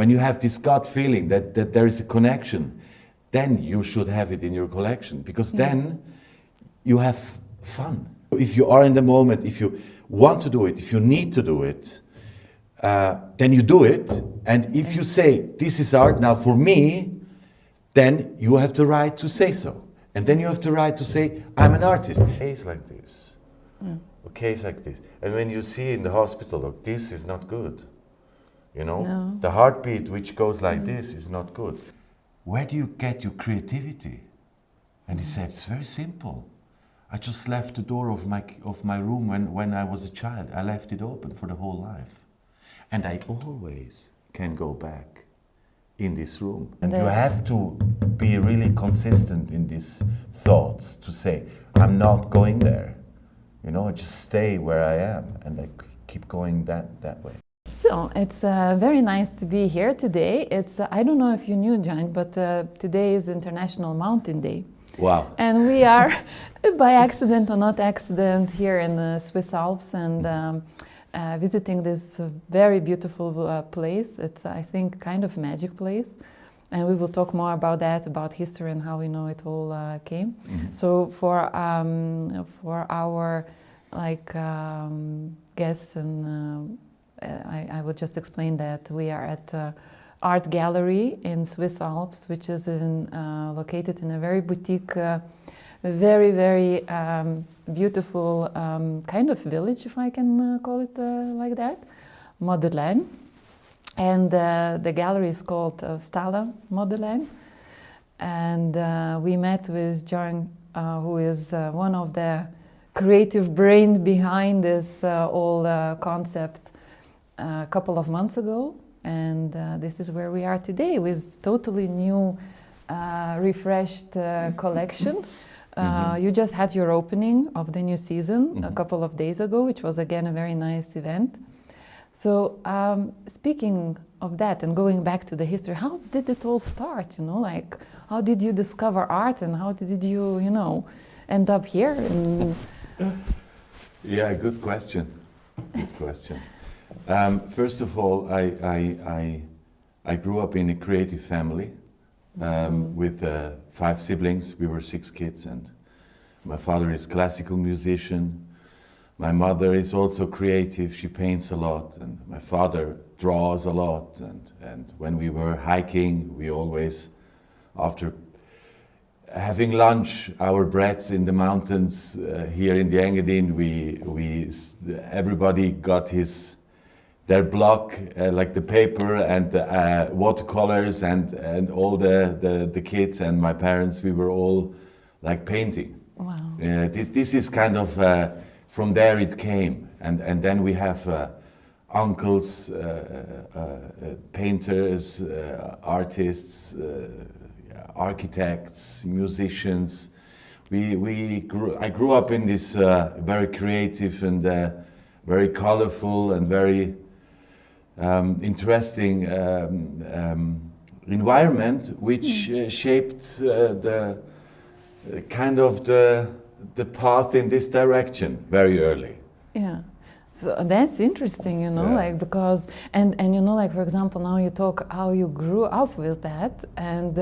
When you have this gut feeling that there is a connection, then you should have it in your collection, because then you have fun. If you are in the moment, if you want to do it, if you need to do it, then you do it. And if you say, this is art now for me, then you have the right to say so. And then you have the right to say, I'm an artist. A case like this, a case like this. And when you see in the hospital, look, this is not good. You know, the heartbeat which goes like this is not good. Where do you get your creativity? And he said, it's very simple. I just left the door of my room when I was a child. I left it open for the whole life. And I always can go back in this room. And you have to be really consistent in these thoughts to say, I'm not going there. You know, I just stay where I am and I keep going that way. So it's very nice to be here today. It's I don't know if you knew, Gian, but today is International Mountain Day. Wow. And we are, by accident or not accident, here in the Swiss Alps and visiting this very beautiful place. It's, I think, kind of magic place. And we will talk more about that, about history and how we know it all came. So for our guests, and I will just explain that we are at the art gallery in Swiss Alps, which is located in a very boutique, very, very beautiful kind of village, if I can call it like that, Modulain. And the gallery is called Stalla Modulain. And we met with Gian, who is one of the creative brain behind this whole concept a couple of months ago. And this is where we are today with totally new, refreshed collection. You just had your opening of the new season a couple of days ago, which was again a very nice event. So speaking of that and going back to the history, how did it all start? You know, like how did you discover art and how did you, you know, end up here? Yeah, good question. Good question. First of all, I grew up in a creative family with 5 siblings. We were 6 kids, and my father is a classical musician. My mother is also creative. She paints a lot, and my father draws a lot. And when we were hiking, we always, after having lunch, our breads in the mountains here in the Engadin, everybody got their block, like the paper and the watercolors, and all the kids and my parents, we were all like painting. Wow. This is kind of, from there it came. And then we have uncles, painters, artists, architects, musicians. I grew up in this very creative and very colorful and very interesting environment, which shaped the kind of the path in this direction very early. Yeah. So that's interesting, you know, like because, and you know, like for example, now you talk how you grew up with that, and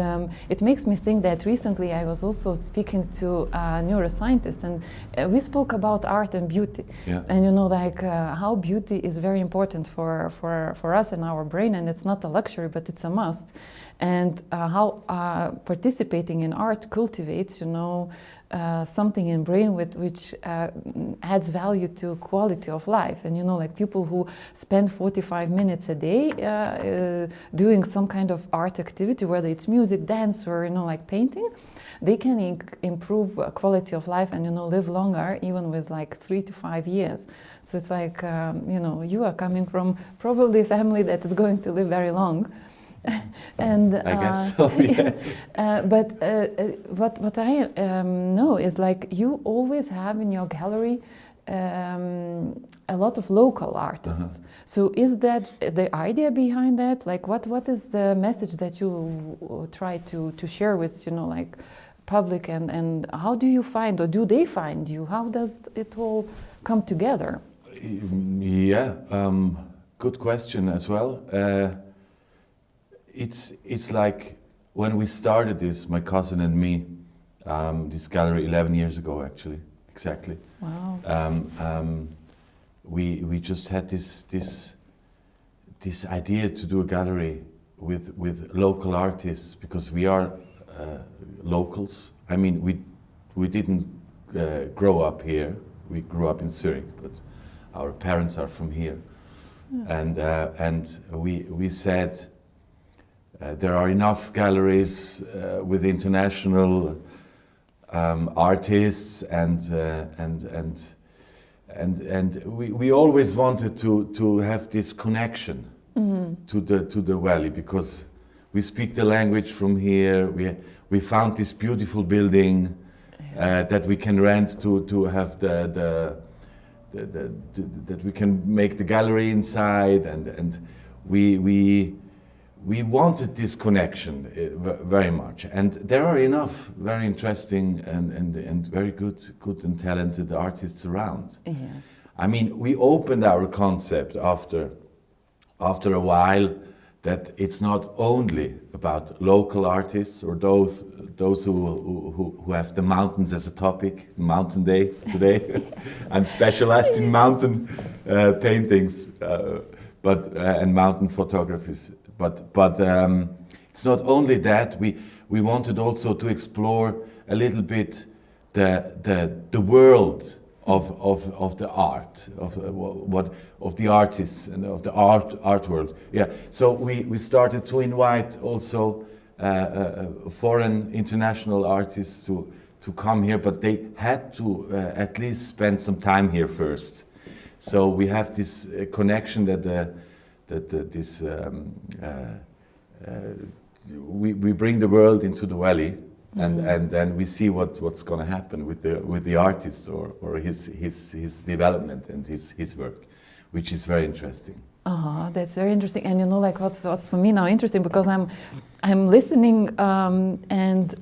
it makes me think that recently I was also speaking to neuroscientists, and we spoke about art and beauty, and you know, like how beauty is very important for us and our brain, and it's not a luxury, but it's a must, and how participating in art cultivates, you know, something in brain which adds value to quality of life. And you know, like people who spend 45 minutes a day doing some kind of art activity, whether it's music, dance, or you know, like painting, they can improve quality of life and you know, live longer, even with like 3 to 5 years. So it's like you know, you are coming from probably a family that is going to live very long. And I guess so, yeah. But what I know is like you always have in your gallery a lot of local artists. So is that the idea behind that? Like what is the message that you try to share with, you know, like public, and how do you find, or do they find you? How does it all come together? Yeah, good question as well. it's like when we started this, my cousin and me, this gallery 11 years ago, actually, exactly. Wow. We just had this idea to do a gallery with local artists, because we are locals. I mean, we didn't grow up here. We grew up in Zurich, but our parents are from here. And we said there are enough galleries with international artists, and we always wanted to have this connection to the valley, because we speak the language from here. We found this beautiful building that we can rent to have that we can make the gallery inside, and we wanted this connection very much. And there are enough very interesting and very good and talented artists around. Yes. I mean, we opened our concept after a while, that it's not only about local artists or those who have the mountains as a topic. Mountain Day today. I'm specialized in mountain paintings, and mountain photographies. But it's not only that. We wanted also to explore a little bit the world of the art, of the artists and of the art world. Yeah. So we started to invite also foreign international artists to come here, but they had to at least spend some time here first. So we have this connection we bring the world into the valley. And then we see what's going to happen with the artist or his development and his work, which is very interesting. That's very interesting. And you know, like what for me now interesting, because I'm listening, and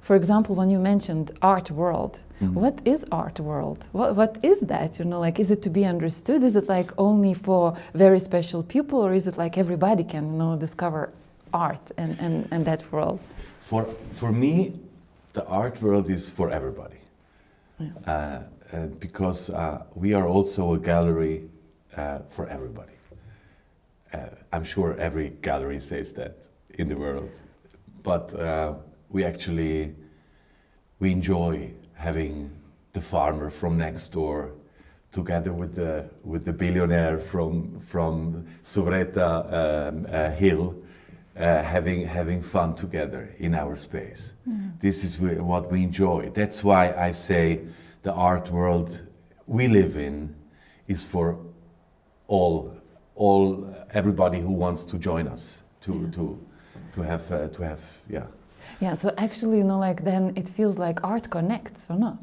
for example, when you mentioned art world, what is art world? What is that? You know, like, is it to be understood? Is it like only for very special people, or is it like everybody can discover art and that world? For me, the art world is for everybody. Yeah. Because we are also a gallery for everybody. I'm sure every gallery says that in the world. But we enjoy having the farmer from next door together with the billionaire from Suvreta Hill. Having fun together in our space. This is what we enjoy. That's why I say the art world we live in is for everybody who wants to join us to have. Yeah. So actually, like then it feels like art connects, or not?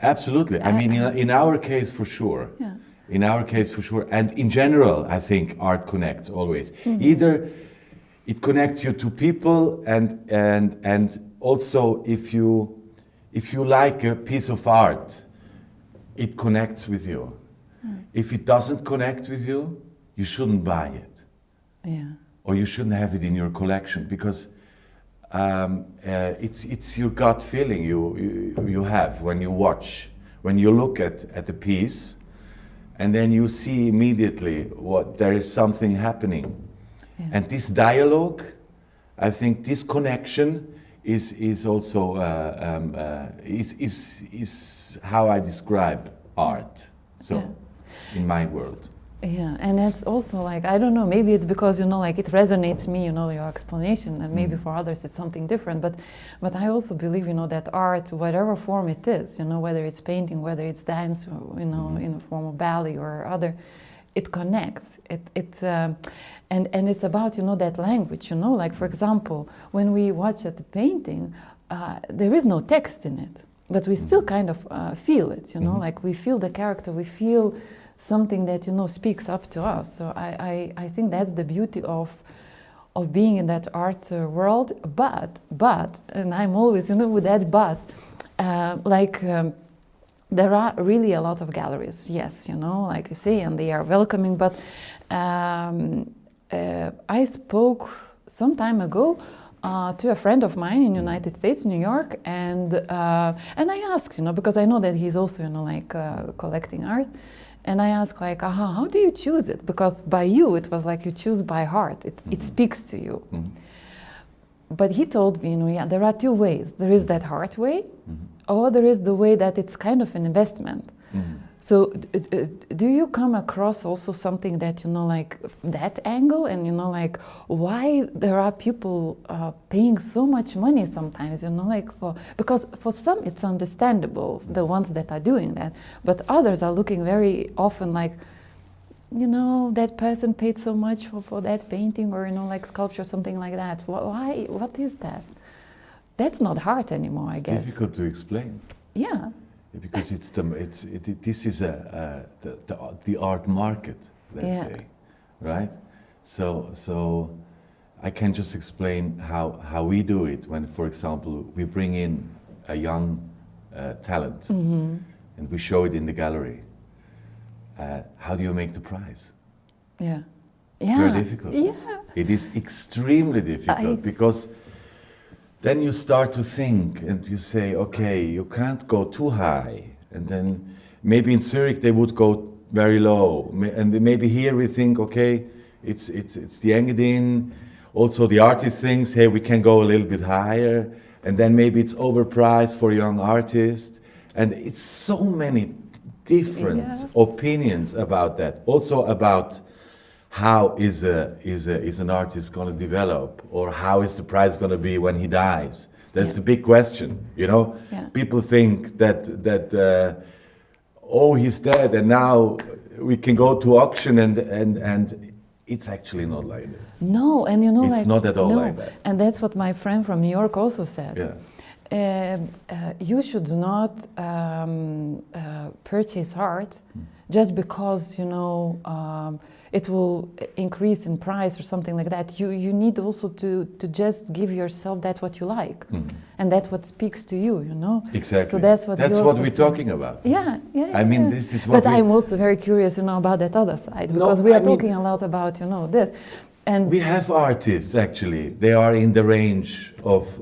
Absolutely. I mean, in our case, for sure. Yeah. In our case, for sure, and in general, I think art connects always. Either it connects you to people, and also if you like a piece of art, it connects with you. If it doesn't connect with you, you shouldn't buy it. Yeah. Or you shouldn't have it in your collection, because it's your gut feeling you have when you look at the piece, and then you see immediately there is something happening. Yeah. And this dialogue, I think this connection is also is how I describe art. So, yeah. In my world. Yeah, and it's also like, I don't know, maybe it's because, like it resonates me, your explanation, and maybe for others it's something different, but I also believe, that art, whatever form it is, whether it's painting, whether it's dance, or, in the form of ballet or other, it connects. And it's about, that language, like, for example, when we watch at the painting, there is no text in it, but we still kind of feel it, like we feel the character, we feel something that speaks up to us. So I think that's the beauty of being in that art world. But and I'm always with that there are really a lot of galleries, yes, like you say, and they are welcoming. But I spoke some time ago to a friend of mine in United States, New York, and I asked, because I know that he's also, collecting art, and I asked, like, how do you choose it? Because by you, it was like you choose by heart. It speaks to you. But he told me, there are two ways. There is that heart way, or there is the way that it's kind of an investment. So do you come across also something that, like that angle, and, like why there are people paying so much money sometimes, because for some it's understandable, the ones that are doing that, but others are looking very often like, that person paid so much for that painting or, like sculpture, something like that. Why? What is that? That's not art anymore, I guess. It's difficult to explain. Yeah. Because this is the art market, let's say, right? So I can just explain how we do it when, for example, we bring in a young talent and we show it in the gallery. How do you make the prize? Yeah. It's very difficult. Yeah. It is extremely difficult because then you start to think and you say, okay, you can't go too high. And then maybe in Zurich they would go very low. And maybe here we think, okay, it's the Engadin. Also the artist thinks, hey, we can go a little bit higher. And then maybe it's overpriced for a young artist. And it's so many different opinions about that. Also about how is an artist going to develop, or how is the price going to be when he dies? That's the big question, Yeah. People think that he's dead and now we can go to auction and it's actually not like that. No, and it's not at all like that. And that's what my friend from New York also said. Yeah. You should not purchase art just because it will increase in price or something like that. You need also to just give yourself that what you like, and that's what speaks to you. Exactly. So that's what we're talking about. Yeah. I mean, this is what. But I'm also very curious, about that other side, because we are talking a lot about this. And we have artists actually. They are in the range of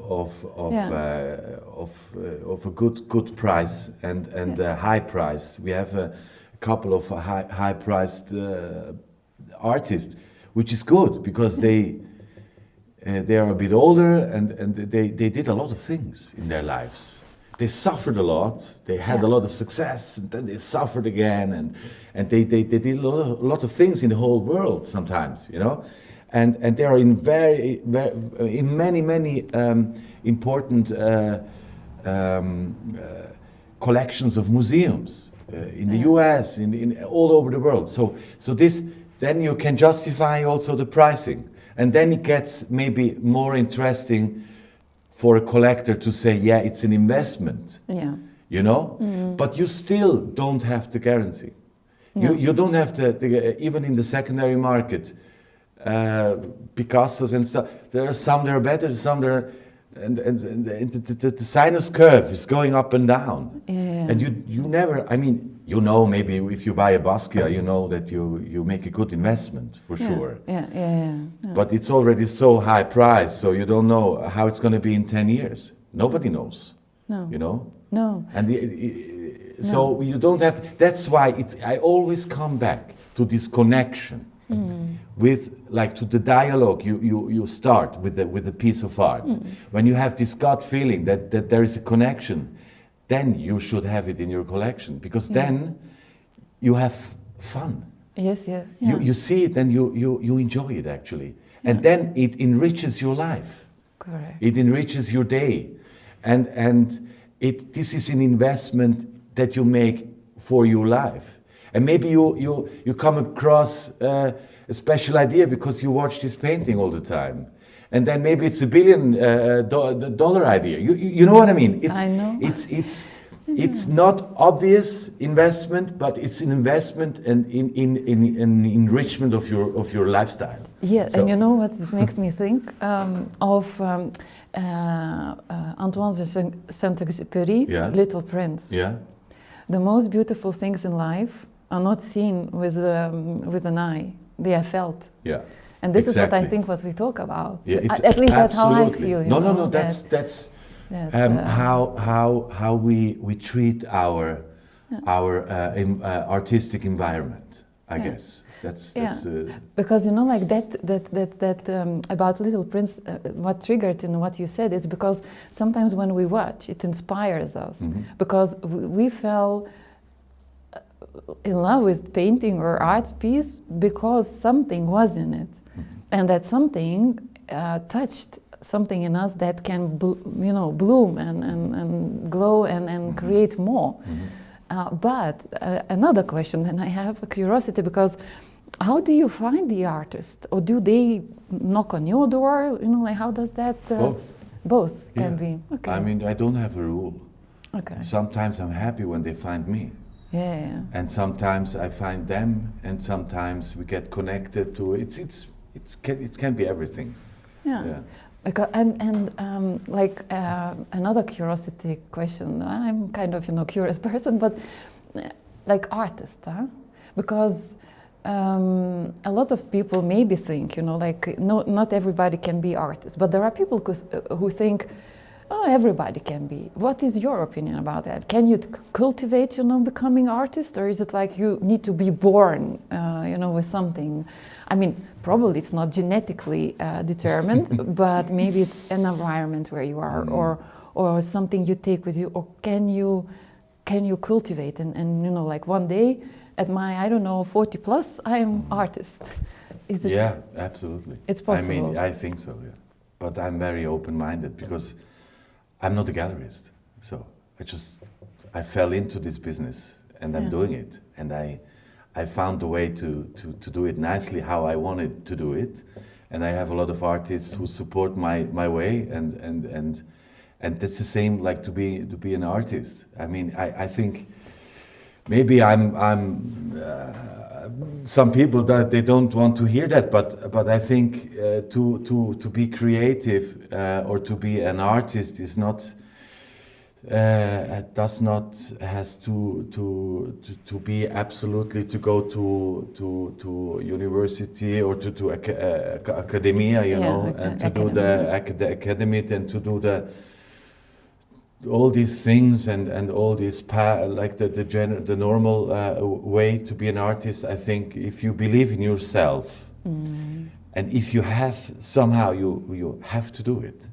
a good price and a high price. We have a couple of high priced artists, which is good because they are a bit older and they did a lot of things in their lives. They suffered a lot. They had a lot of success, and then they suffered again, and they did a lot of things in the whole world sometimes, And they are in in many important collections of museums in the U.S. in all over the world. So this then you can justify also the pricing, and then it gets maybe more interesting for a collector to say, yeah, it's an investment. Yeah. But you still don't have the guarantee. No. You don't have even in the secondary market. Picassos and stuff. There are some that are better, some that are, and the sinus curve is going up and down. Yeah. And you never. I mean, maybe if you buy a Basquiat, that you make a good investment for sure. Yeah. But it's already so high priced, so you don't know how it's going to be in 10 years. Nobody knows. No. No. And so you don't have. That's why I always come back to this connection. With to the dialogue you start with the piece of art. When you have this gut feeling that there is a connection, then you should have it in your collection, because then you have fun. Yes, yeah. You see it and you enjoy it actually, and then it enriches your life. Correct. It enriches your day, and this is an investment that you make for your life. And maybe you come across a special idea because you watch this painting all the time, and then maybe it's $1 billion idea. You know what I mean? I know. It's not obvious investment, but it's an investment and in enrichment of your lifestyle. Yeah, so. And you know what it makes me think of Antoine de Saint-Exupéry, Little Prince. Yeah. The most beautiful things in life are not seen with an eye; they are felt. Yeah. And this is what I Exactly. think what we talk about. Yeah, At least that's how I absolutely. feel. You No, know, no, no. That's how we treat our artistic environment. I guess that's because you know, like that about Little Prince. What triggered in what you said is because sometimes when we watch, it inspires us because we fell in love with painting or art piece because something was in it, and that something touched something in us that can bloom and glow and create more. But another question, and I have a curiosity, because how do you find the artist, or do they knock on your door? You know, like how does that? Both can be. Okay. I mean, I don't have a rule. Okay. Sometimes I'm happy when they find me. Yeah. And sometimes I find them, and sometimes we get connected to it. It can be everything. Yeah. Because, another curiosity question. I'm kind of curious person, but like artist, huh? Because a lot of people maybe think not everybody can be artist, but there are people who think, oh, everybody can be. What is your opinion about that? Can you cultivate becoming artist, or is it like you need to be born with something? I mean, probably it's not genetically determined, but maybe it's an environment where you are, or something you take with you, or can you cultivate and like one day at my 40 plus I'm artist. Is it? Yeah, absolutely. It's possible. I mean, I think so. Yeah, but I'm very open-minded because I'm not a gallerist, so I fell into this business and I'm doing it, and I found a way to do it nicely how I wanted to do it, and I have a lot of artists who support my way, and that's the same like to be an artist. I mean, I think maybe I'm some people that they don't want to hear that, but I think to be creative or to be an artist is not. Has to be absolutely to go to university or to academia, and to do the academy and to do all these things and all these like the normal way to be an artist. I think if you believe in yourself and if you have somehow you have to do it,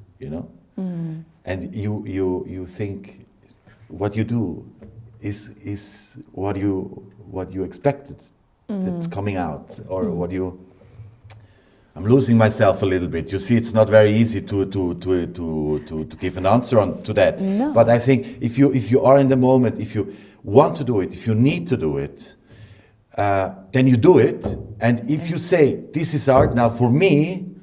and you think what you do is what you expected that's coming out, or what you. I'm losing myself a little bit. You see, it's not very easy to give an answer to that. No. But I think if you are in the moment, if you want to do it, if you need to do it, then you do it. And if you say this is art now for me,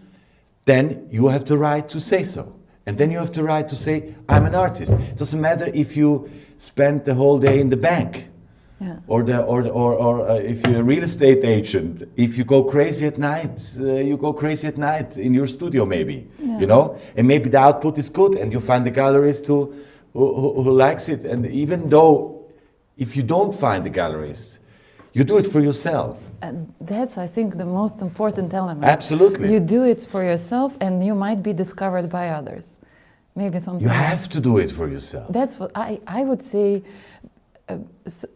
then you have the right to say so. And then you have the right to say, I'm an artist. It doesn't matter if you spend the whole day in the bank, or if you're a real estate agent. If you go crazy at night, you go crazy at night in your studio, maybe, and maybe the output is good, and you find a gallerist who likes it. And even though, if you don't find a gallerist, you do it for yourself. And that's, I think, the most important element. Absolutely. You do it for yourself, and you might be discovered by others. Maybe something. You have to do it for yourself. That's what I would say,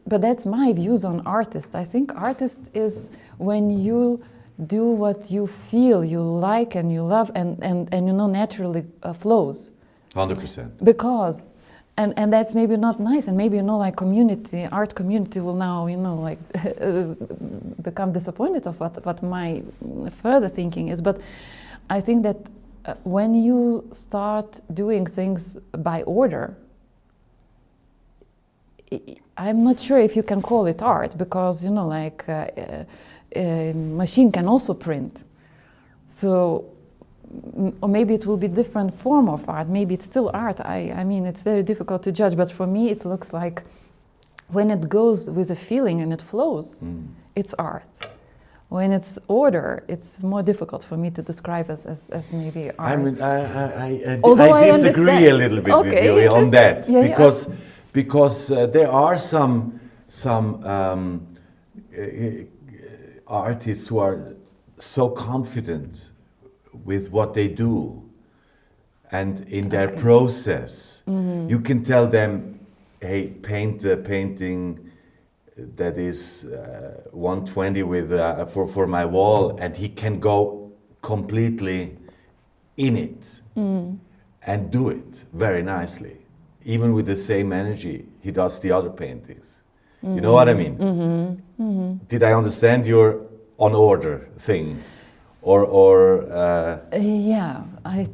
but that's my views on artist. I think artist is when you do what you feel, you like, and you love, and naturally flows. 100%. Because. And that's maybe not nice, and maybe art community will now become disappointed of what my further thinking is. But I think that when you start doing things by order, I'm not sure if you can call it art, because a machine can also print. So. Or maybe it will be different form of art. Maybe it's still art. I mean, it's very difficult to judge. But for me, it looks like when it goes with a feeling and it flows, it's art. When it's order, it's more difficult for me to describe as maybe art. I mean, I disagree a little bit with you on that, because there are some artists who are so confident with what they do and in their Okay. process. You can tell them, hey, paint a painting that is 120 with for my wall, and he can go completely in it and do it very nicely. Even with the same energy he does the other paintings. You know what I mean? Did I understand your on order thing? Yeah, I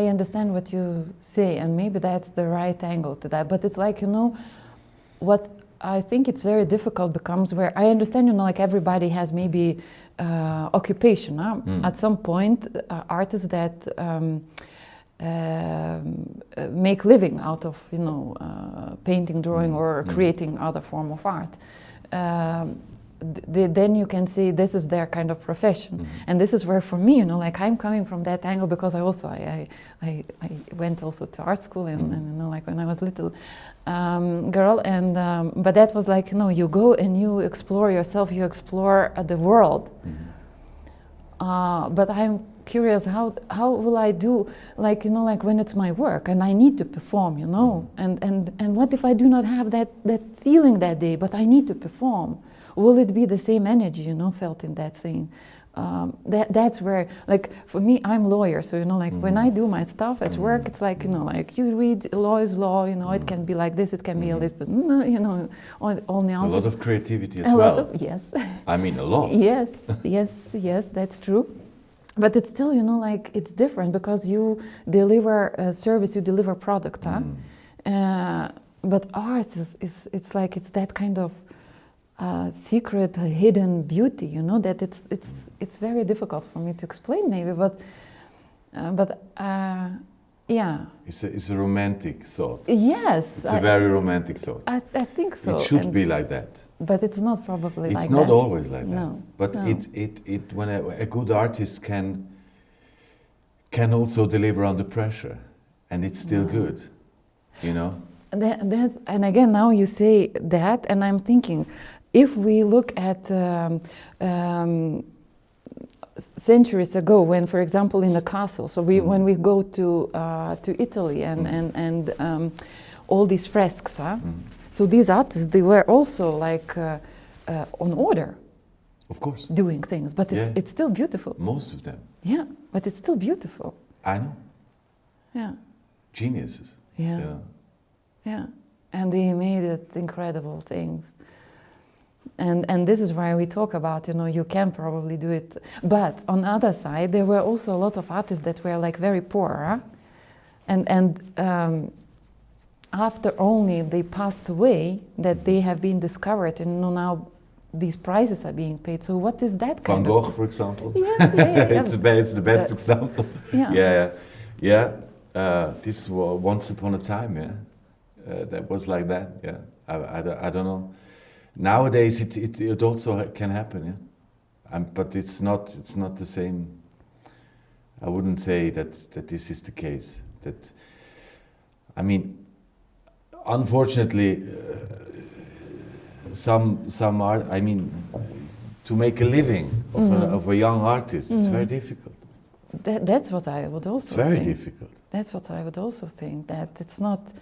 understand what you say, and maybe that's the right angle to that. But it's like, what I think it's very difficult becomes where I understand, like everybody has maybe occupation. At some point, artists that make living out of, painting, drawing, or creating other form of art. Then you can say this is their kind of profession, and this is where for me, like I'm coming from that angle because I also I went also to art school and like when I was little girl, and but that was like you go and you explore yourself, you explore the world. But I'm curious how will I do, like like when it's my work and I need to perform, and what if I do not have that feeling that day, but I need to perform? Will it be the same energy, felt in that thing? That's where, like, for me, I'm lawyer, so like when I do my stuff at work, it's like like you read law is law, it can be like this, it can be a little bit, all nuances. A lot of creativity as a well. Lot of, yes. I mean, a lot. Yes, that's true. But it's still, like it's different because you deliver a service, you deliver product, but art it's like it's that kind of secret, hidden beauty, that it's very difficult for me to explain maybe, but yeah. It's a romantic thought. Yes. It's a very romantic thought. I think so. It should be like that. But it's not probably like that. It's not always like that. No. But no. It when a good artist can also deliver under pressure, and it's still good, And again, now you say that, and I'm thinking, if we look at centuries ago, when, for example, in the castle, so when we go to Italy and all these fresks, so these artists, they were also like on order. Of course. Doing things, but it's still beautiful. Most of them. Yeah, but it's still beautiful. I know. Yeah. Geniuses. Yeah. And they made it incredible things. And this is why we talk about, you can probably do it. But on the other side, there were also a lot of artists that were like very poor. And after only they passed away, that they have been discovered, and now these prices are being paid. So what is that kind of... Van Gogh, for example. Yeah. It's the best example. Yeah. This was once upon a time, that was like that, yeah. I don't know. Nowadays it also can happen, but it's not the same. I wouldn't say that this is the case. That, I mean, unfortunately, some art. I mean, to make a living of a young artist is very difficult. That's what I would also. It's very difficult. That's what I would also think. That it's not.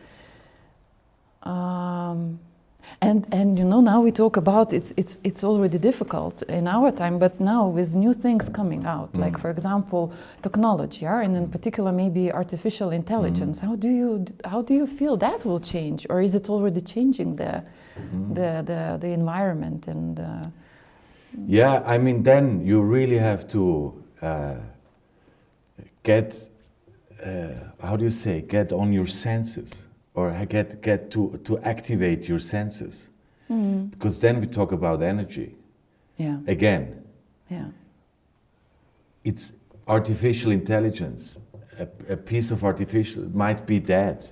And now we talk about it's already difficult in our time, but now with new things coming out, like for example technology, and in particular maybe artificial intelligence. How do you feel that will change, or is it already changing the environment and? Yeah, I mean, then you really have to get get on your senses. Or get to activate your senses, because then we talk about energy. Yeah. Again. Yeah. It's artificial intelligence. A piece of artificial might be dead,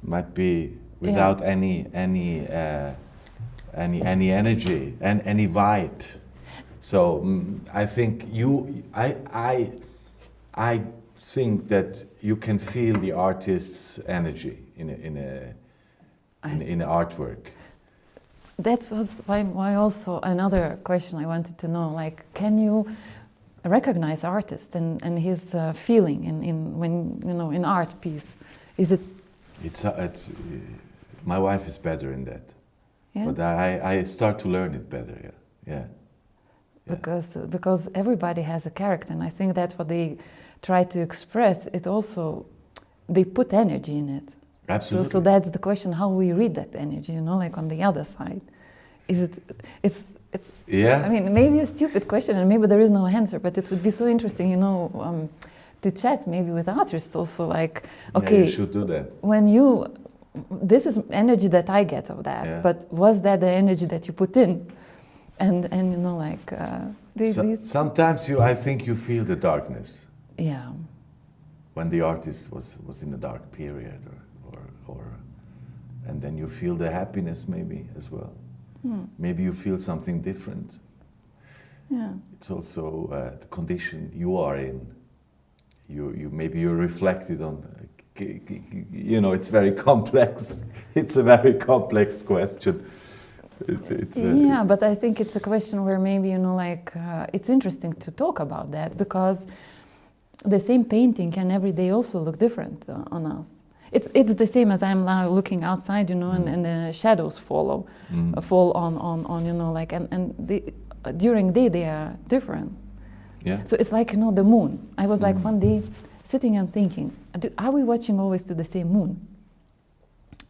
might be without any energy and any vibe. So I think I think that you can feel the artist's energy in an artwork. that was why also another question I wanted to know, like, can you recognize artist and his feeling in when, you know, in art piece? Is it? It's my wife is better in that, Yeah? but I start to learn it better. Yeah. Because everybody has a character, and I think that's what they try to express. It also, they put energy in it. Absolutely. So that's the question: how we read that energy, you know, like on the other side. Is it? It's. Yeah. I mean, maybe a stupid question, and maybe there is no answer. But it would be so interesting, you know, to chat maybe with artists also. Like, okay, yeah, you should do that. when you, this is energy that I get of that. Yeah. But was that the energy that you put in? And you know, like these. Sometimes I think you feel the darkness. Yeah. When the artist was in a dark period, or and then you feel the happiness maybe as well. Maybe you feel something different. Yeah. It's also the condition you are in. You maybe you're reflected on. You know, it's very complex. It's a very complex question. But I think it's a question where maybe, you know, like it's interesting to talk about that, because the same painting can every day also look different on us. It's the same as I'm now looking outside, you know, and the shadows fall on you know, like, and during day they are different. Yeah. So it's like, you know, the moon. I was like one day sitting and thinking, are we watching always to the same moon?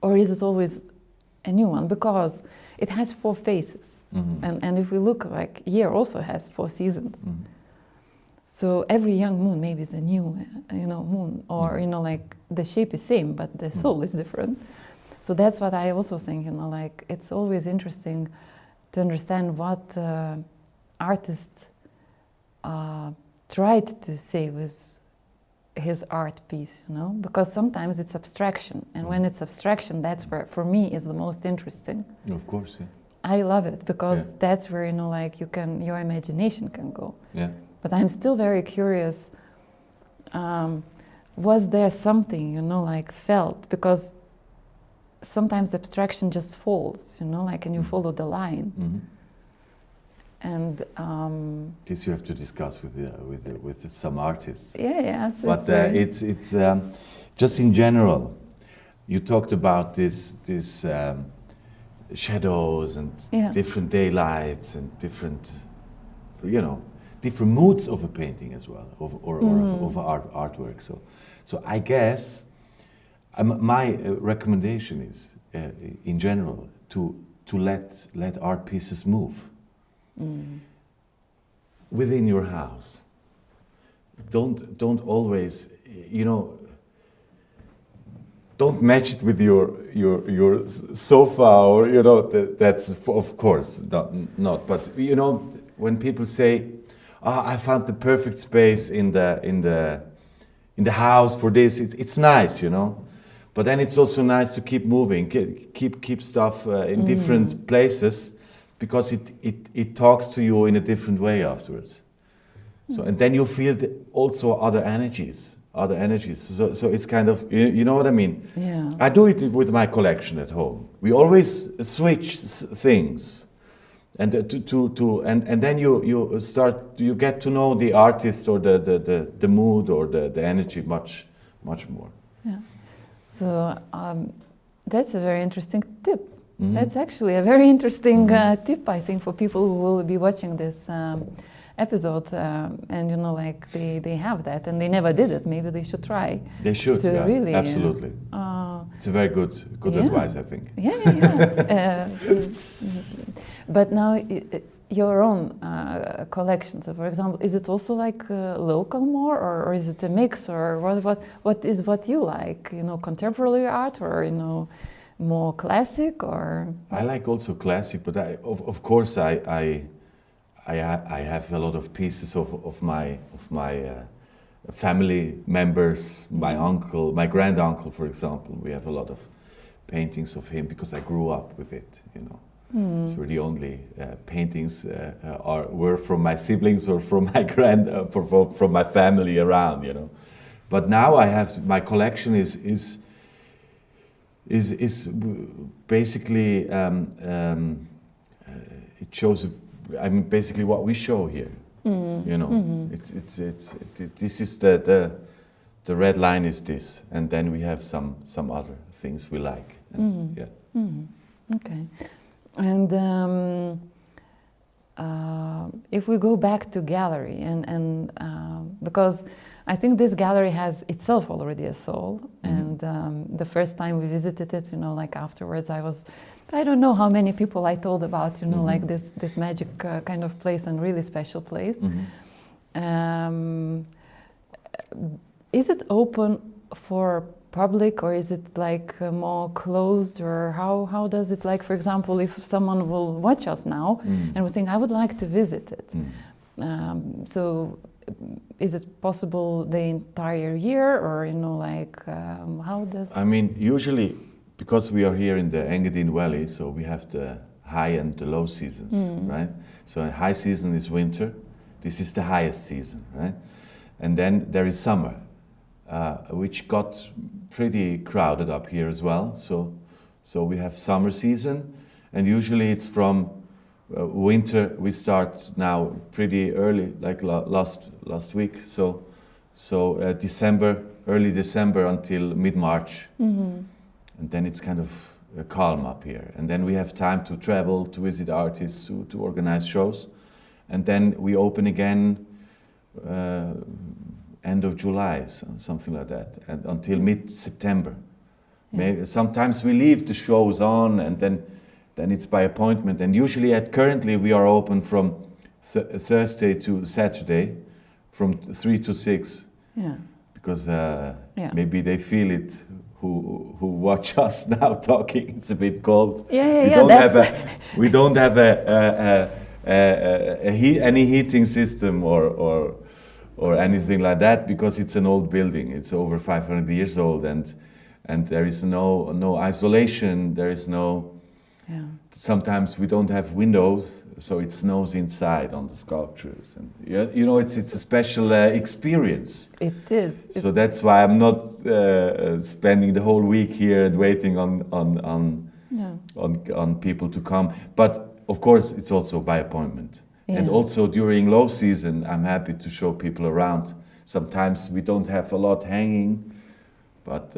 Or is it always a new one? Because it has 4 phases. And if we look, like, year also has 4 seasons. So every young moon maybe is a new, you know, moon, or you know, like the shape is same, but the soul is different. So that's what I also think, you know, like it's always interesting to understand what artist tried to say with his art piece, you know, because sometimes it's abstraction, and when it's abstraction, that's where, for me, is the most interesting. Of course, yeah. I love it because that's where, you know, like your imagination can go. Yeah. But I'm still very curious, was there something, you know, like felt? Because sometimes abstraction just falls, you know, like, and you follow the line. And this you have to discuss with some artists. Yeah. So but it's just in general. You talked about this shadows and different daylights and different, you know, different moods of a painting as well, of artwork. So I guess my recommendation is, in general, to let art pieces move within your house. Don't always, you know. Don't match it with your sofa, or you know, that's of course not. But you know, when people say, I found the perfect space in the house for this. It's nice, you know, but then it's also nice to keep moving, keep stuff in different places, because it talks to you in a different way afterwards. So, and then you feel also other energies. So it's kind of, you know what I mean? Yeah. I do it with my collection at home. We always switch things. And and then you get to know the artist, or the mood, or the energy much more. Yeah. So that's a very interesting tip. That's actually a very interesting tip, I think, for people who will be watching this episode, and you know, like they have that and they never did it. Maybe they should try. They should. Yeah, really, absolutely. It's a very good advice, I think. Yeah. But now, your own collection. So, for example, is it also like local more, or is it a mix, or what is what you like? You know, contemporary art, or you know, more classic, or? I like also classic, but of course I have a lot of pieces of my family members, my uncle, my grand uncle, for example. We have a lot of paintings of him because I grew up with it, you know. It's really only paintings were from my siblings or from my from my family around, you know. But now I have, my collection is basically it shows, I mean, basically what we show here. You know, this is the red line is this, and then we have some other things we like. And, Okay, and if we go back to gallery, and because I think this gallery has itself already a soul, and the first time we visited it, you know, like afterwards, I don't know how many people I told about, you know, like this magic kind of place and really special place. Is it open for public, or is it like more closed, or how does it, like, for example, if someone will watch us now and would think, I would like to visit it, so is it possible the entire year, or, you know, like, how does... I mean, usually, because we are here in the Engadine Valley, so we have the high and the low seasons, right? So high season is winter. This is the highest season, right? And then there is summer, which got pretty crowded up here as well. So we have summer season, and usually it's from winter. We start now pretty early, like last week. So December, early December until mid-March, and then it's kind of calm up here. And then we have time to travel, to visit artists, to organize shows, and then we open again. End of July, something like that, and until mid-September. Maybe sometimes we leave the shows on, and then it's by appointment. And usually, currently, we are open from Thursday to Saturday, from 3 to 6. Yeah. Because maybe they feel it. Who watch us now talking? It's a bit cold. We don't have any heating system or anything like that, because it's an old building. It's over 500 years old, and there is no isolation. There is no. Sometimes we don't have windows, so it snows inside on the sculptures, and you know it's a special experience. It is. So that's why I'm not spending the whole week here and waiting on people to come. But of course, it's also by appointment. And also during low season, I'm happy to show people around. Sometimes we don't have a lot hanging, but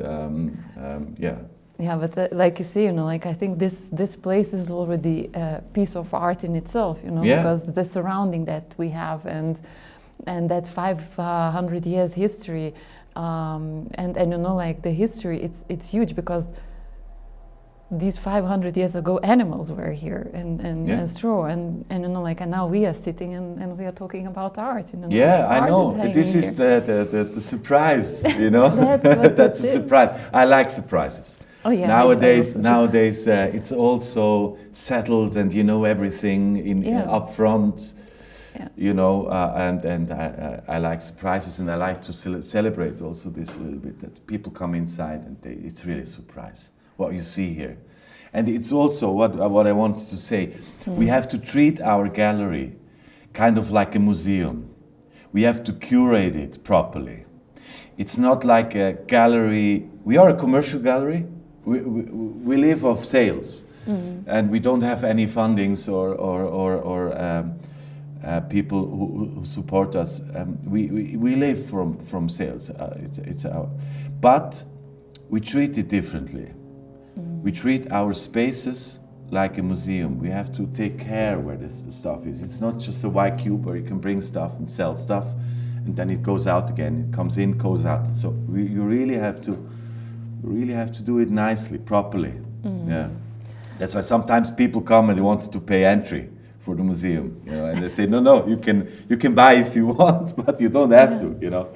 yeah. Yeah, but like you say, you know, like I think this place is already a piece of art in itself, you know, because the surrounding that we have and that 500 years history, and you know, like the history, it's huge, because these 500 years ago animals were here and straw, and you know, like, and now we are sitting and we are talking about art, you know. Yeah, I know. This is the surprise, you know. That's a surprise. I like surprises. Oh yeah. Nowadays it's also settled, and you know everything up front. Yeah. You know, and I like surprises, and I like to celebrate also this a little bit, that people come inside and it's really a surprise what you see here. And it's also what I wanted to say. We have to treat our gallery kind of like a museum. We have to curate it properly. It's not like a gallery. We are a commercial gallery. We live off sales, and we don't have any fundings or people who support us. We live from sales. But we treat it differently. We treat our spaces like a museum. We have to take care where this stuff is. It's not just a white cube where you can bring stuff and sell stuff, and then it goes out again. It comes in, goes out. So you really have to do it nicely, properly. Yeah, that's why sometimes people come and they want to pay entry for the museum, you know, and they say, no, you can buy if you want, but you don't have to, you know.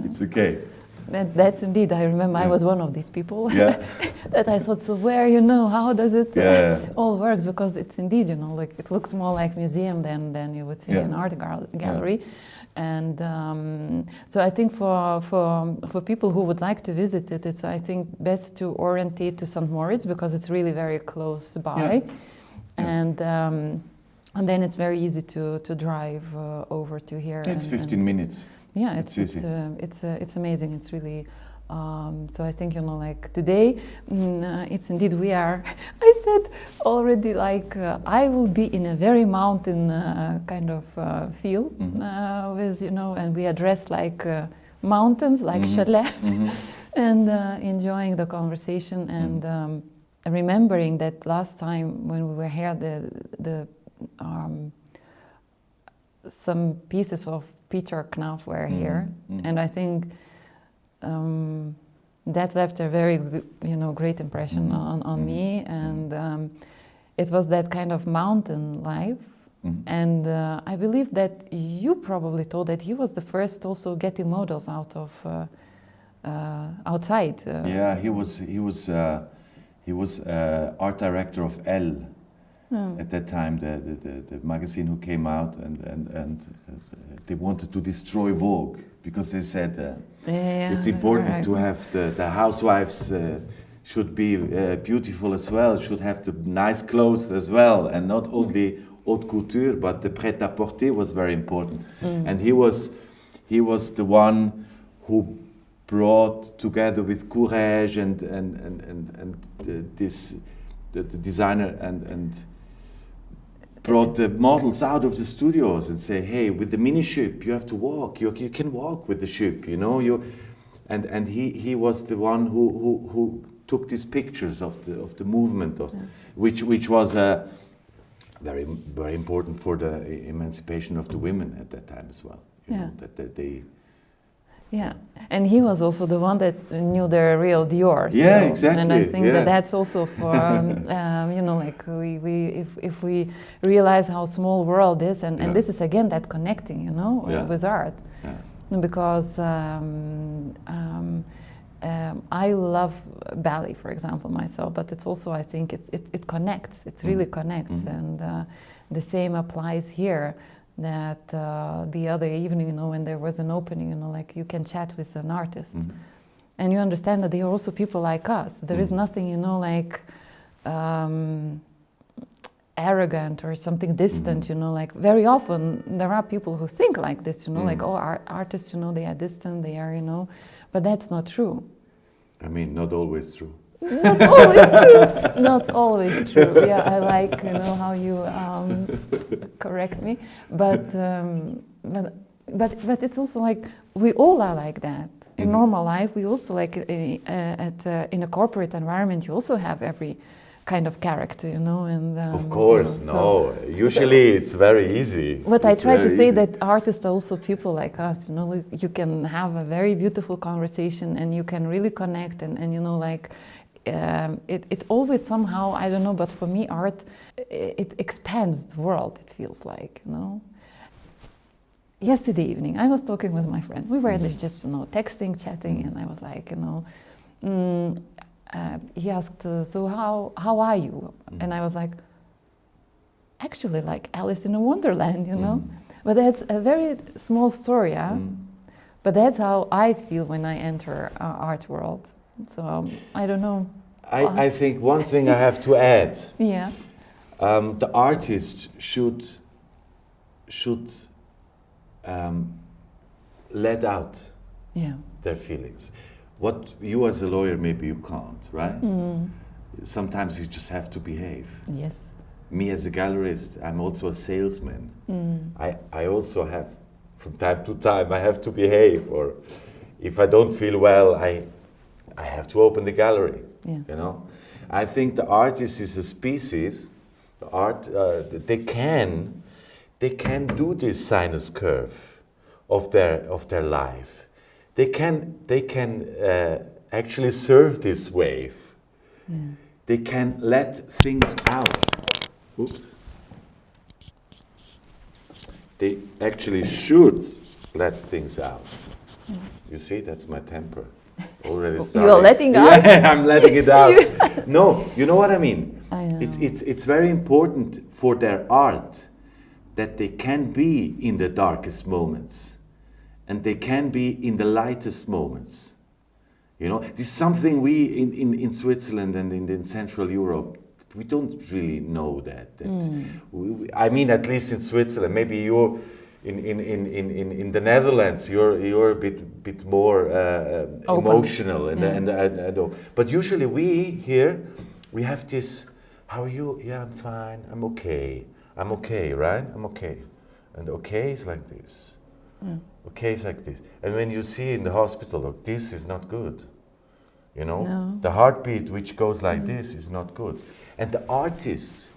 It's okay. That's indeed, I remember I was one of these people that I thought, so where, you know, how does it all works? Because it's indeed, you know, like it looks more like museum than you would say an art gallery. And so I think for people who would like to visit it, it's, I think, best to orientate to St. Moritz, because it's really very close by. And then it's very easy to drive over to here. It's 15 minutes. Yeah, it's amazing. It's really So I think, like today, it's indeed we are. I said already, like I will be in a very mountain kind of feel with, and we address like mountains, like chalet, and enjoying the conversation and remembering that last time when we were here, the some pieces of Peter Knauf were here, and I think. That left a very, great impression on me, and it was that kind of mountain life. And I believe that you probably told that he was the first also getting models out of outside. Yeah, he was art director of Elle at that time, the magazine who came out, and they wanted to destroy Vogue because they said it's important to have the housewives should be beautiful as well, should have the nice clothes as well, and not only haute couture, but the prêt-à-porter was very important. And he was the one who brought together with Courage and the designer and brought the models out of the studios and say, hey, with the mini ship you have to walk. You can walk with the ship, and he was the one who took these pictures of the movement which was very very important for the emancipation of the women at that time as well. That they. Yeah, and he was also the one that knew the real Dior. Yeah, exactly. And I think that's also for like if we realize how small world is, and this is again that connecting, with art, because I love ballet, for example, myself, but it's also, I think it connects. It really connects, and the same applies here. That the other evening, when there was an opening, like you can chat with an artist, and you understand that they are also people like us. There is nothing, like arrogant or something distant, like very often there are people who think like this, like, oh, artists, they are distant, they are, but that's not true. I mean, not always true. Not always true. Not always true. Yeah, I like how you correct me, but it's also like we all are like that in normal life. We also like in a corporate environment. You also have every kind of character, and of course, usually it's very easy. But I try to say that artists are also people like us. You can have a very beautiful conversation, and you can really connect, and like. It always somehow, I don't know, but for me art, it expands the world, it feels like, Yesterday evening, I was talking with my friend. We were just, texting, chatting, and I was like, he asked, so how are you? And I was like, actually like Alice in a Wonderland, But that's a very small story, But that's how I feel when I enter art world. So I don't know. I think one thing I have to add. Yeah. The artist should let out their feelings. What you as a lawyer maybe you can't, right? Sometimes you just have to behave. Yes. Me as a gallerist, I'm also a salesman. I also have, from time to time, I have to behave, or if I don't feel well, I have to open the gallery. I think the artist is a species. The art, they can do this sinus curve of their life. They can actually surf this wave. They can let things out. Oops. They actually should let things out. You see, that's my temper. Already starting. You're letting out? Yeah, I'm letting it out. No, you know what I mean? I know. It's very important for their art that they can be in the darkest moments and they can be in the lightest moments. This is something we in Switzerland and in Central Europe, we don't really know that. I mean, at least in Switzerland, maybe in the Netherlands, you're a bit more emotional, but usually we here we have this. How are you? Yeah, I'm fine. I'm okay. I'm okay, right? I'm okay. And okay is like this. Okay is like this. And when you see in the hospital, look, this is not good. You know, No. the heartbeat which goes like this is not good. And the artist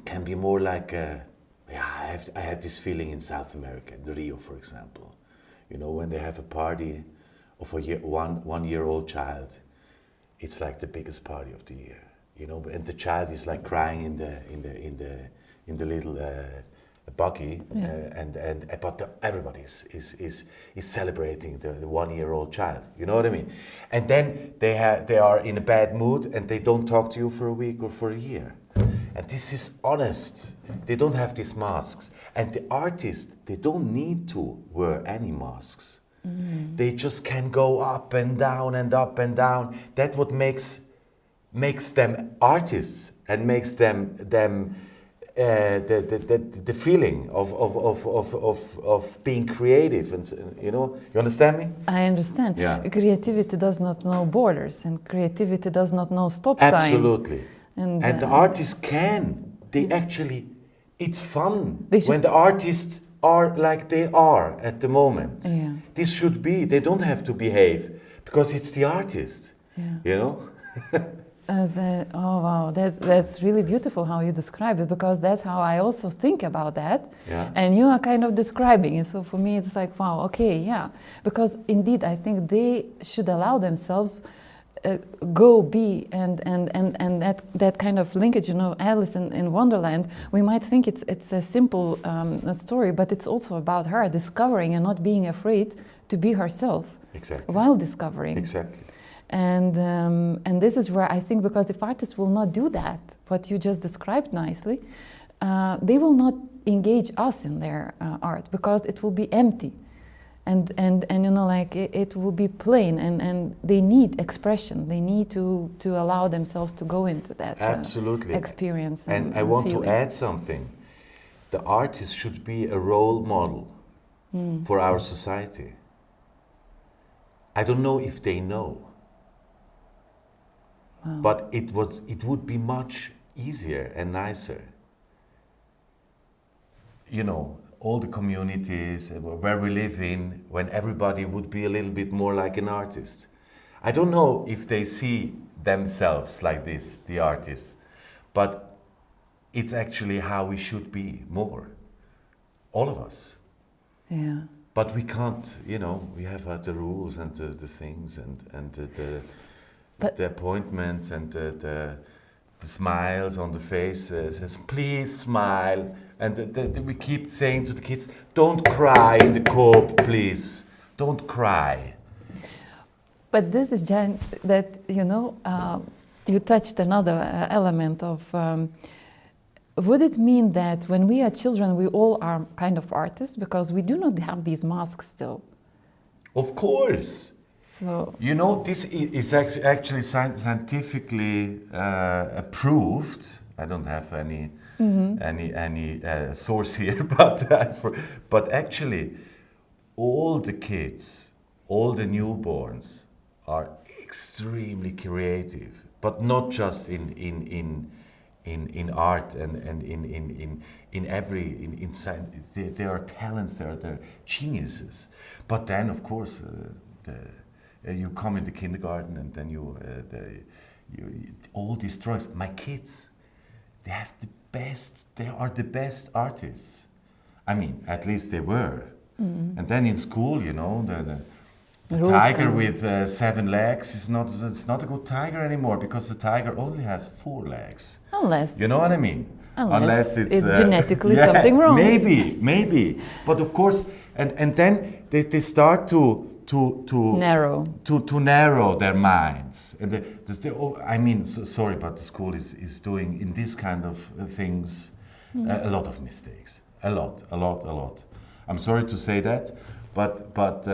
can be more like I had this feeling in South America, in Rio, for example. You know, when they have a party of a one-year-old child, it's like the biggest party of the year. You know, and the child is like crying in the little buggy, but everybody is celebrating the one-year-old child. You know what I mean? And then they are in a bad mood and they don't talk to you for a week or for a year. And this is honest. They don't have these masks. And the artists, they don't need to wear any masks. They just can go up and down and up and down. That's what makes them artists and makes them the feeling of being creative, and you know, you understand me? I understand. Yeah. Creativity does not know borders, and creativity does not know stop sign. Absolutely. And the artists they actually, it's fun when the artists are like they are at the moment. Yeah. This should be, they don't have to behave because it's the artist, you know? Oh wow, that's really beautiful how you describe it, because that's how I also think about that. Yeah. And you are kind of describing it. So for me, it's like, wow, okay, yeah. Because indeed, I think they should allow themselves go be, and that kind of linkage, you know, Alice in Wonderland, we might think it's a simple story, but it's also about her discovering and not being afraid to be herself. Exactly. While discovering. Exactly. And this is where I think, because if artists will not do that, what you just described nicely, they will not engage us in their art, because it will be empty. And you know, like it will be plain, and they need expression. They need to allow themselves to go into that absolutely experience. And I want feeling. to add something. The artist should be a role model for our society. I don't know if they know, but it would be much easier and nicer. You know, all the communities where we live in, when everybody would be a little bit more like an artist. I don't know if they see themselves like this, the artists, but it's actually how we should be more, all of us. Yeah. But we can't, you know, we have the rules and the things and the appointments and the smiles on the faces. Says, please smile. And we keep saying to the kids, don't cry in the coop, please. Don't cry. But this is, Gian, that, you know, you touched another element of, would it mean that when we are children, we all are kind of artists, because we do not have these masks still? Of course. So, you know, this is actually scientifically approved. I don't have any source here, but actually, all the kids, all the newborns, are extremely creative, but not just in art and in science. There are talents, there are geniuses. But then, of course, you come in the kindergarten, and then you all these drugs. My kids, they have the best. They are the best artists. I mean, at least they were. And then in school, you know, the tiger with 7 legs is not a good tiger anymore, because the tiger only has 4 legs. unless, You know what I mean? unless it's genetically something wrong. Maybe. But of course, and then they start to narrow their minds. And I mean, sorry, but the school is doing in this kind of things a lot of mistakes. A lot. I'm sorry to say that, but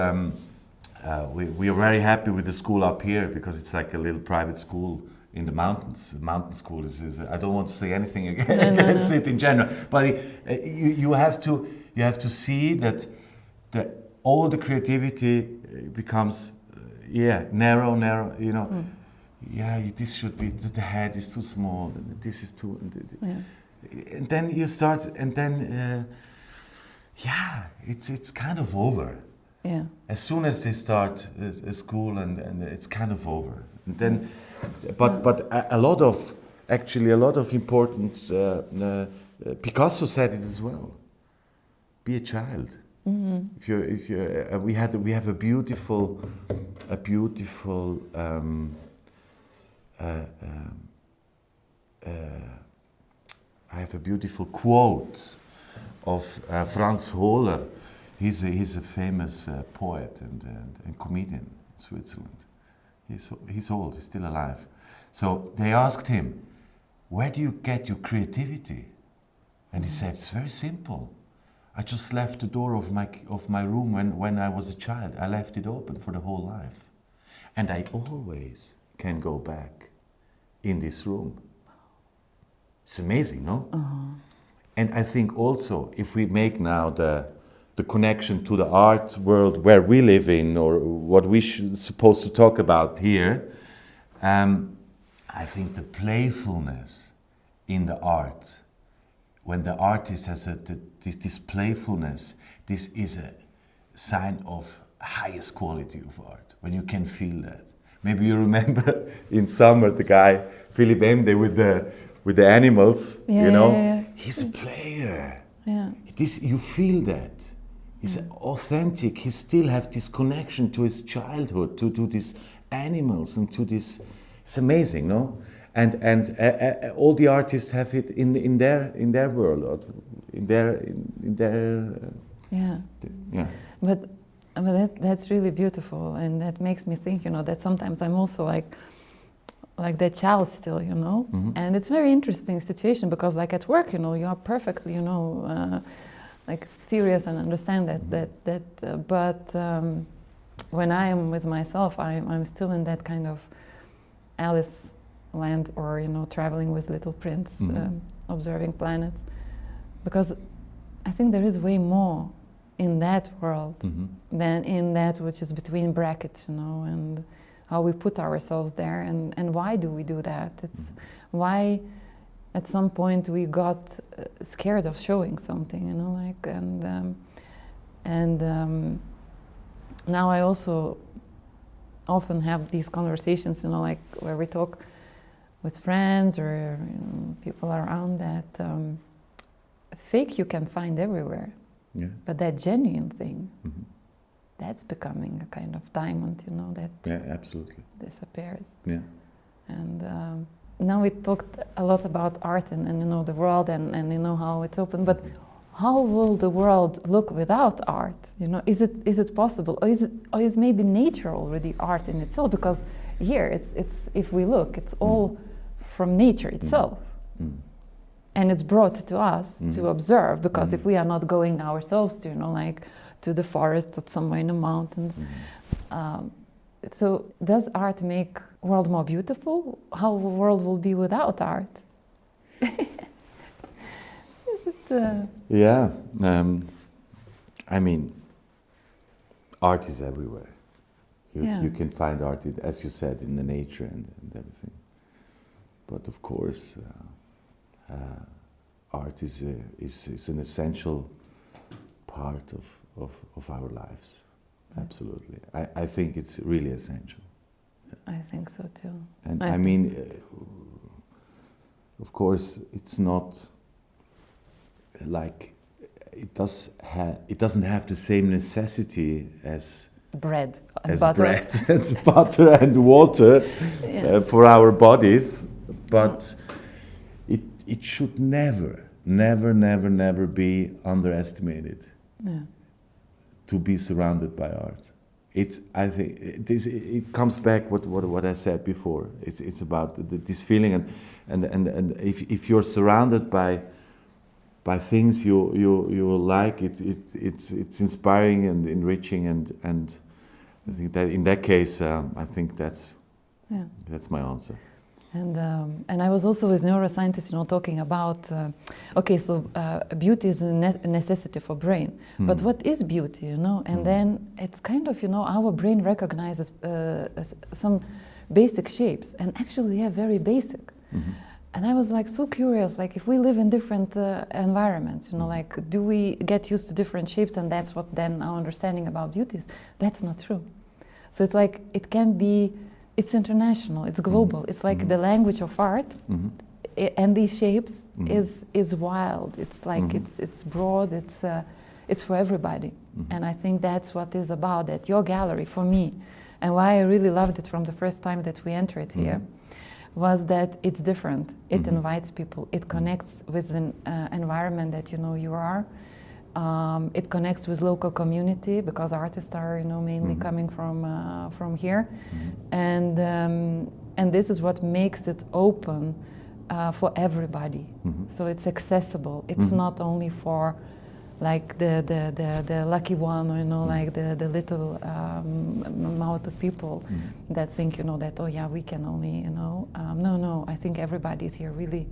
we are very happy with the school up here, because it's like a little private school in the mountains. Mountain school is I don't want to say anything against it in general, but you have to. you have to see that all the creativity becomes narrow, you know. This should be, the head is too small, and this is too, and then you start, and then it's kind of over. Yeah. As soon as they start school, and it's kind of over. And then, but a lot of important. Picasso said it as well. Be a child. If you're, we have a beautiful. I have a beautiful quote of Franz Hohler. He's a famous poet and comedian in Switzerland. He's old. He's still alive. So they asked him, "Where do you get your creativity?" And he said, "It's very simple. I just left the door of my room when I was a child. I left it open for the whole life, and I always can go back in this room." It's amazing, no? And I think also, if we make now the connection to the art world where we live in, or what we supposed to talk about here, I think the playfulness in the art, when the artist has this playfulness, this is a sign of highest quality of art, when you can feel that. Maybe you remember in summer the guy, Philipp Emde, with the animals, you know? Yeah. He's a player. Yeah. You feel that. He's authentic. He still has this connection to his childhood, to these animals, and to this. It's amazing, no? And all the artists have it in their world, in their. Yeah. But that's really beautiful, and that makes me think, you know, that sometimes I'm also like that child still, you know. And it's a very interesting situation, because like at work, you know, you are perfectly, you know, like serious and understand that. But when I am with myself, I'm still in that kind of Alice land, or, you know, traveling with Little Prince, observing planets, because I think there is way more in that world than in that which is between brackets, you know, and how we put ourselves there, and why do we do that? It's why at some point we got scared of showing something, you know, like, and now I also often have these conversations, you know, like where we talk with friends or, you know, people around, that fake you can find everywhere, but that genuine thing, that's becoming a kind of diamond, you know, that absolutely disappears. Yeah. And now we talked a lot about art and you know, the world and you know, how it's open, but how will the world look without art? You know, is it possible, or is maybe nature already art in itself? Because here it's if we look, it's all from nature itself, and it's brought to us to observe. Because if we are not going ourselves to, you know, like to the forest or somewhere in the mountains, so does art make world more beautiful? How the world will be without art? Yeah, I mean, art is everywhere. You can find art, as you said, in the nature and everything. But of course, art is an essential part of our lives. Absolutely, I think it's really essential. I think so too. And I mean, of course, it's not like it doesn't have the same necessity as bread and as butter. bread and butter and water for our bodies, but it should never be underestimated. To be surrounded by art. I think it comes back what I said before. It's about this feeling, and if you're surrounded by things you like, it's inspiring and enriching, and I think that in that case, I think that's my answer. And I was also with neuroscientists, talking about, beauty is a necessity for brain, but what is beauty, And then it's kind of, our brain recognizes some basic shapes, and actually they are very basic. And I was like so curious, like if we live in different environments, like do we get used to different shapes, and that's what then our understanding about beauty is? That's not true. So it's like it can be. It's international, it's global. It's like the language of art, and these shapes is wild. It's like it's broad. It's for everybody, and I think that's what is about that. Your gallery for me, and why I really loved it from the first time that we entered here, was that it's different. It invites people. It connects with an environment that you are. It connects with local community because artists are, mainly coming from here, and this is what makes it open for everybody. So it's accessible. It's not only for like the lucky one, or like the little amount of people that think that we can only no. I think everybody's here really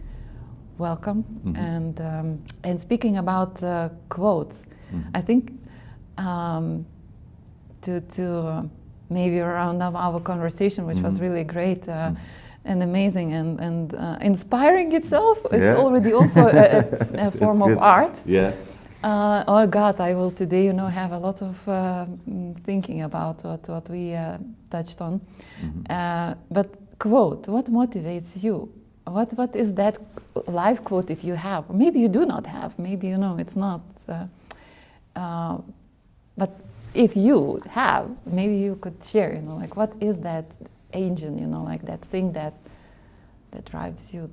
welcome. And speaking about quotes, I think to maybe round up our conversation, which was really great and amazing and inspiring itself. It's already also a form of art. Yeah. Oh God, I will today, have a lot of thinking about what we touched on. But quote, what motivates you? What is that live quote if you have? Maybe you do not have. Maybe it's not. But if you have, maybe you could share. Like what is that engine? Like that thing that drives you.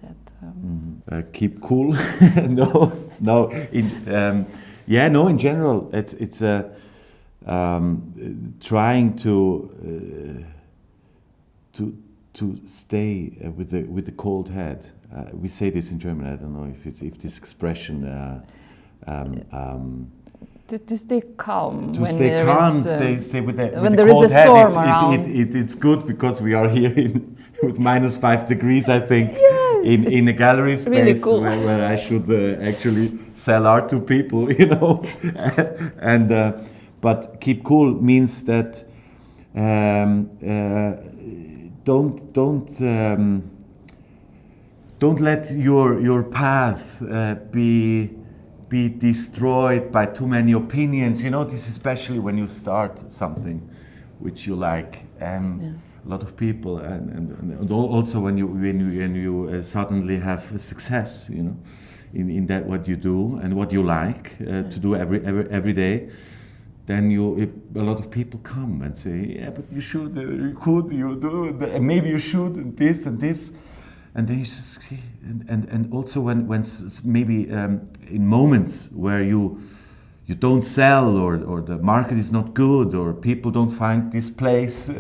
That keep cool. No. In general, it's trying to stay with the cold head. We say this in German. I don't know if this expression. To stay calm. To stay calm, stay with the is cold a head. Storm around. It's good because we are here with -5 degrees. I think in a gallery space really cool. where I should actually sell art to people, and but keep cool means that. Don't let your path be destroyed by too many opinions. This especially when you start something which you like, a lot of people, and also when you suddenly have a success, in that what you do and what you like to do every day. Then a lot of people come and say, yeah, but you should, you do, maybe you should, and this, and then you just see, and also when maybe in moments where you don't sell, or the market is not good, or people don't find this place,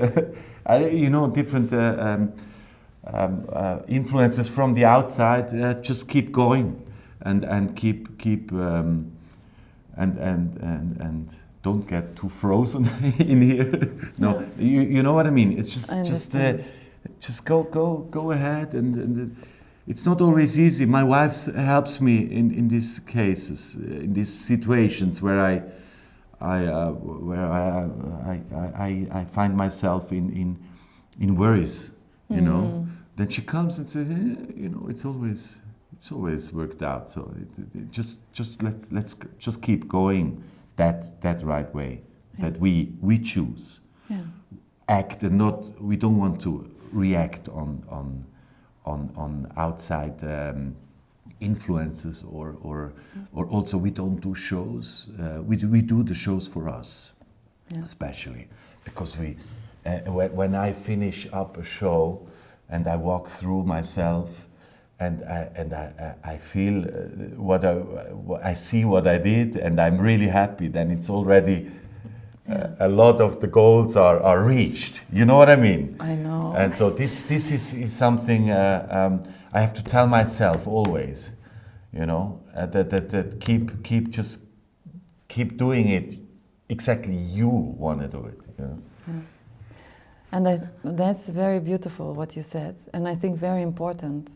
different influences from the outside, just keep going, and keep and don't get too frozen in here. No, you know what I mean. It's just go ahead, and it's not always easy. My wife helps me in these cases, in these situations where I find myself in worries. Then she comes and says, it's always worked out. So let's just keep going. That right way, that we choose, act, and not, we don't want to react on outside influences, or also we don't do shows. We do the shows for us, especially because when I finish up a show and I walk through myself. And I feel what I see what I did, and I'm really happy. Then it's already a lot of the goals are reached. You know what I mean? I know. And so this is something I have to tell myself always. That keep doing it exactly. You want to do it. And that's very beautiful what you said, and I think very important,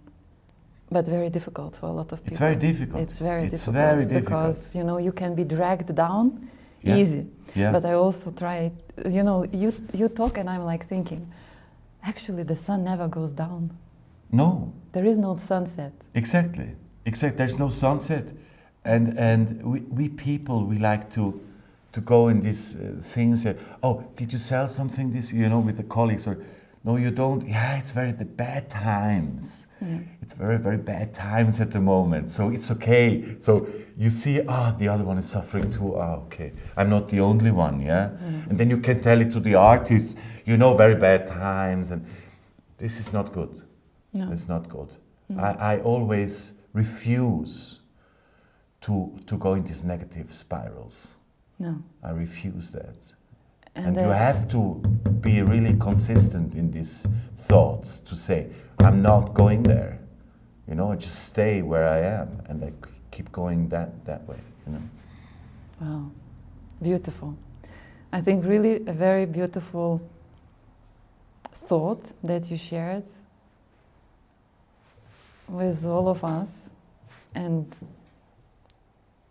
but very difficult for a lot of people. It's very difficult. It's very It's difficult very difficult. because you can be dragged down Yeah. easy. Yeah. But I also try. You talk, and I'm like thinking, actually, the sun never goes down. No. There is no sunset. Exactly. There's no sunset, and we people, we like to go in these things. Oh, did you sell something this? With the colleagues, or no, you don't. Yeah, it's the bad times. Yeah. It's very, very bad times at the moment. So it's okay. So you see, the other one is suffering too. Okay, I'm not the only one. Yeah, and then you can tell it to the artists. Very bad times, and this is not good. No. It's not good. I always refuse to go in these negative spirals. No. I refuse that. And you have to be really consistent in these thoughts to say, I'm not going there. I just stay where I am and I keep going that way. Wow, beautiful. I think really a very beautiful thought that you shared with all of us, and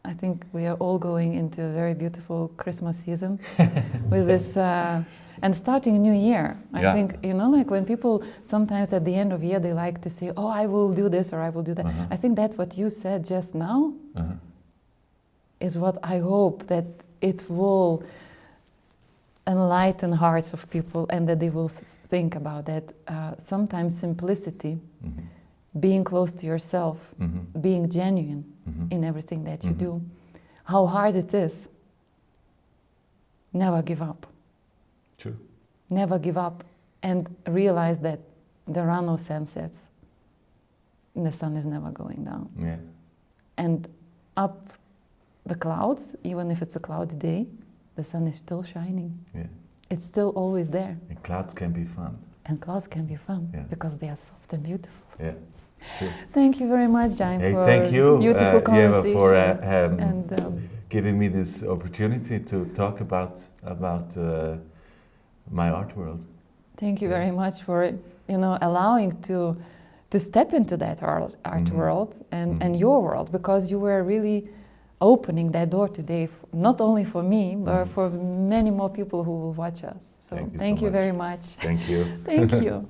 I think we are all going into a very beautiful Christmas season with this, and starting a new year. I think, like when people sometimes at the end of the year, they like to say, oh, I will do this or I will do that. I think that's what you said just now is what I hope that it will enlighten hearts of people and that they will think about that. Sometimes simplicity, being close to yourself, being genuine in everything that you do, how hard it is. Never give up. True. Never give up and realize that there are no sunsets. The sun is never going down. Yeah. And up the clouds, even if it's a cloudy day, the sun is still shining. Yeah. It's still always there. And clouds can be fun. And clouds can be fun because they are soft and beautiful. Yeah. Sure. Thank you very much, Gian, for thank you, beautiful conversation. Eva, for giving me this opportunity to talk about my art world. Thank you very much for allowing to step into that art world and your world, because you were really opening that door today, not only for me, but for many more people who will watch us. So thank you very much. Thank you. Thank you.